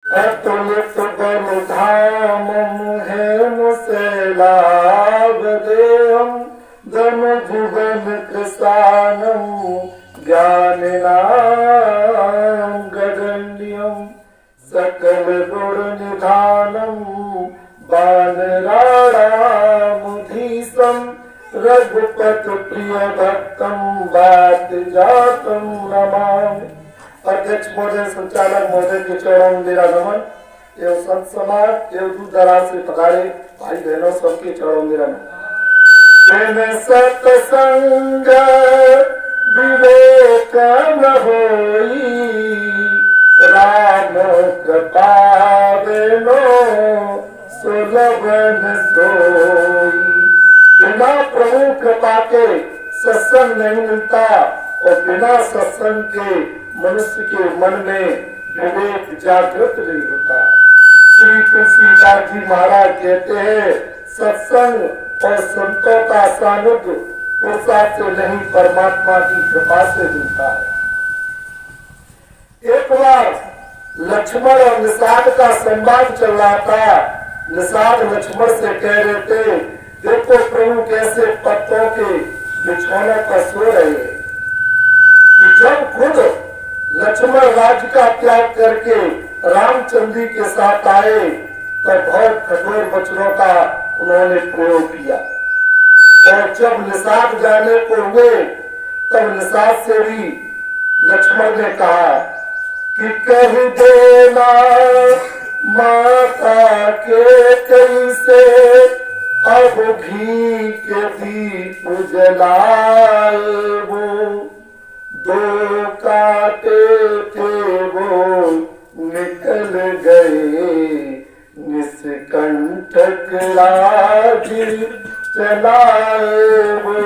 अतुलित बल धामं हेम शैलावदेहं धन जुगन कृशानं ज्ञानिनां गगण्यं सकल गुण निधानं वानराणामुधीशं रघुपत प्रिय भक्तं वात जातं नमामि। अध्यक्ष महोदय, संचालक महोदय के चरणों में मेरा नमन एवं संत समाज एवं दूर दराज से पधारे भाई बहनों सबके चरणों में मेरा नमन। सत्संग विवेक न होई, राम कृपा बिनो सुलभन सोई। बिना प्रभु कृपा के सत्संग नहीं मिलता और बिना सत्संग के मनुष्य के मन में विवेक जागृत नहीं होता। श्री तुलसीदास जी महाराज कहते हैं, सत्संग और संतों का सानिध्य पुरुषार्थ से नहीं परमात्मा की कृपा से मिलता है। एक बार लक्ष्मण और निषाद का संवाद चल रहा था। निषाद लक्ष्मण से कह रहे थे, देखो प्रभु कैसे पत्तों के बिछौनों पर सो रहे हैं। कि जब खुद लक्ष्मण राज्य का त्याग करके रामचंद्र के साथ आए तो बहुत कठोर वचनों का उन्होंने प्रयोग किया। और जब निषाद जाने को हुए तब निषाद से भी लक्ष्मण ने कहा कि कह देना माता के कैसे अब घी के दीप जलाए, वो दो काटे थे वो निकल गए, निष्कंटक राजी चलाए वो।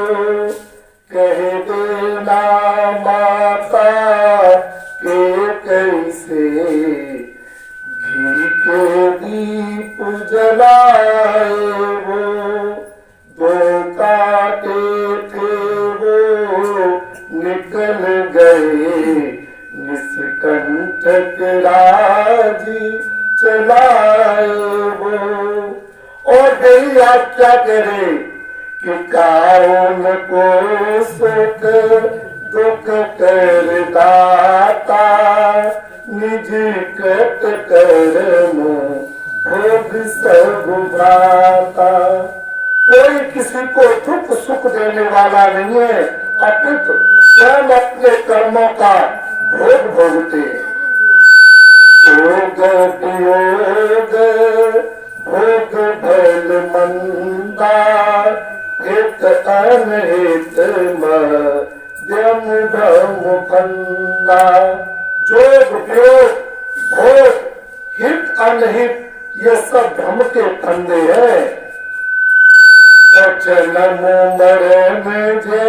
कह देना माता के कैसे घी के दीप जलाए, वो दो काटे थे वो निकल गए, निष्कंटक राजी चलाए वो। और गई आप क्या करे कि काउन को सुख दुख कर दाता, निज कृत कर्म भोग सब भ्राता। कोई किसी को दुख सुख देने वाला नहीं है, अपितु स्वयं अपने कर्मों का भोग भोगते हैं। योग वियोग भोग भल मंदा, हित अनहित मध्यम भ्रम फंदा। जोग वियोग भोग हित अनहित ये सब भ्रम के फंदे हैं। जन्म मरण जे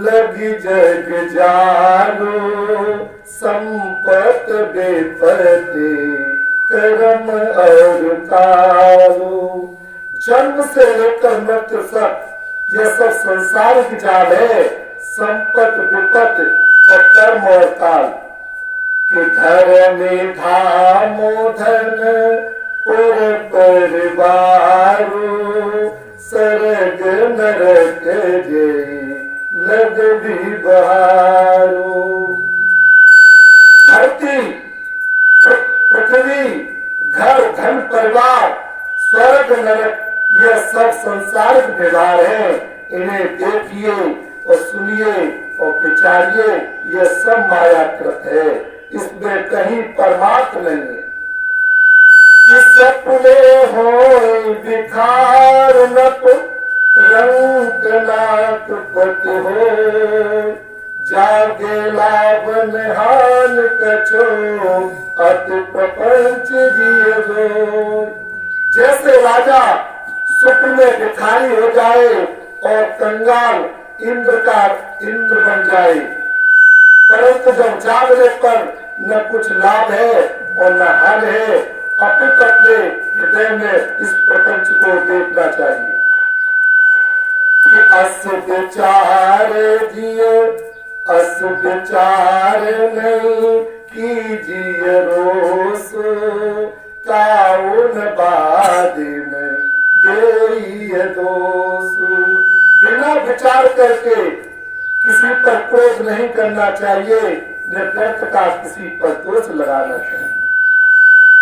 लगी जग जानो, संपत बेपते कर्म और कालो। जन्म से लेकर मृत्यु तक यह सब संसार की जाल है, संपत विपत और कर्म और काल। कि धर्मी धामो धन और परिवारो, सरग नरक जे लग भी बहारो। धरती पृथ्वी घर धन परिवार स्वर्ग नरक यह सब संसारिक व्यवहार है। इन्हें देखिए और सुनिए और विचारिए, यह सब मायाकृत है, इसमें कहीं परमात्मा नहीं है। कि सपने हो विखार नप रंग नाक पति हो, जागे लावन हान कछो अति प्रपंच दिए दो। जैसे राजा स्वप्न में भिखारी हो जाए और कंगाल इंद्र बन जाए, परंतु जब जागने पर न कुछ लाभ है और न हानि है, अपितु अपने हृदय में इस प्रपंच को देखना चाहिए। कि अस विचार जियो अस विचार नहीं कीजिए रोस, ताउन बादिन देई दोसु। बिना विचार करके किसी पर क्रोध नहीं करना चाहिए, न व्यर्थ का किसी पर दोष लगाना चाहिए।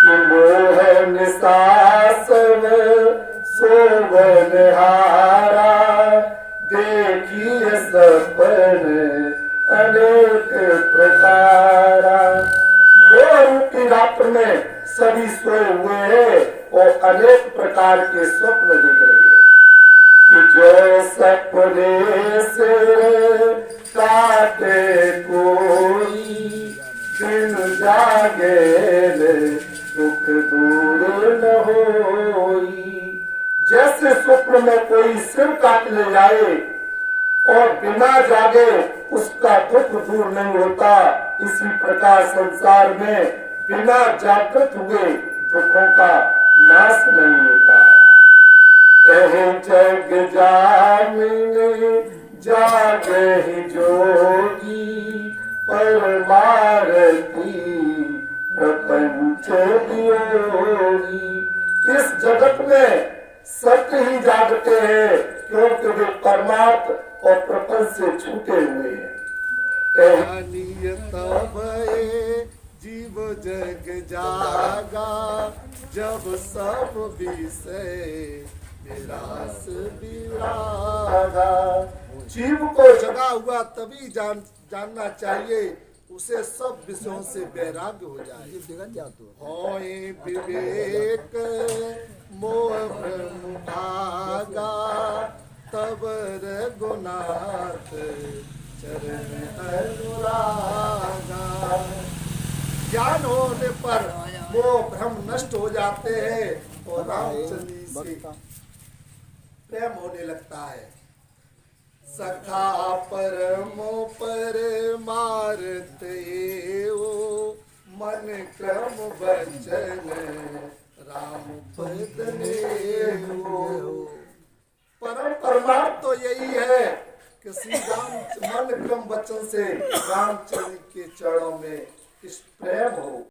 कि मोह निसासव सोवन हारा, देखिए सपन अनेक प्रकारा। मोह रूपी रात्र में सभी सोए हुए हैं और अनेक प्रकार के स्वप्न दिख रहे हैं। कि जो सपने से काटे कोई, दिन जागे दुख दूर न होई। जैसे स्वप्न में कोई सिर काट ले जाए और बिना जागे उसका दुख दूर नहीं होता, इसी प्रकार संसार में बिना जागृत हुए दुखों का नाश नहीं होता। जग जामिनी जागे ही जोगी, परमारती प्रपंच योगी। इस जगत में सत्य ही जागते हैं, क्योंकि वे परमार्थ और प्रपंच से छूटे हुए हैं। जीव जग जागा, जब सब विषय विलास विरागा। जीव को जगा हुआ तभी जानना चाहिए, उसे सब विषयों से वैराग्य हो जाए। होए विवेक मोह भ्रम भागा, तब रघुनाथ चरण अनुरागा। ज्ञान होने पर वो भ्रम नष्ट हो जाते हैं और रामचंद्र से प्रेम होने लगता है। सखा परमो पर मारते हो, मन क्रम वचन राम पद हो। परम परमार्थ तो यही है कि श्री राम मन क्रम वचन से रामचंद्र के चरणों में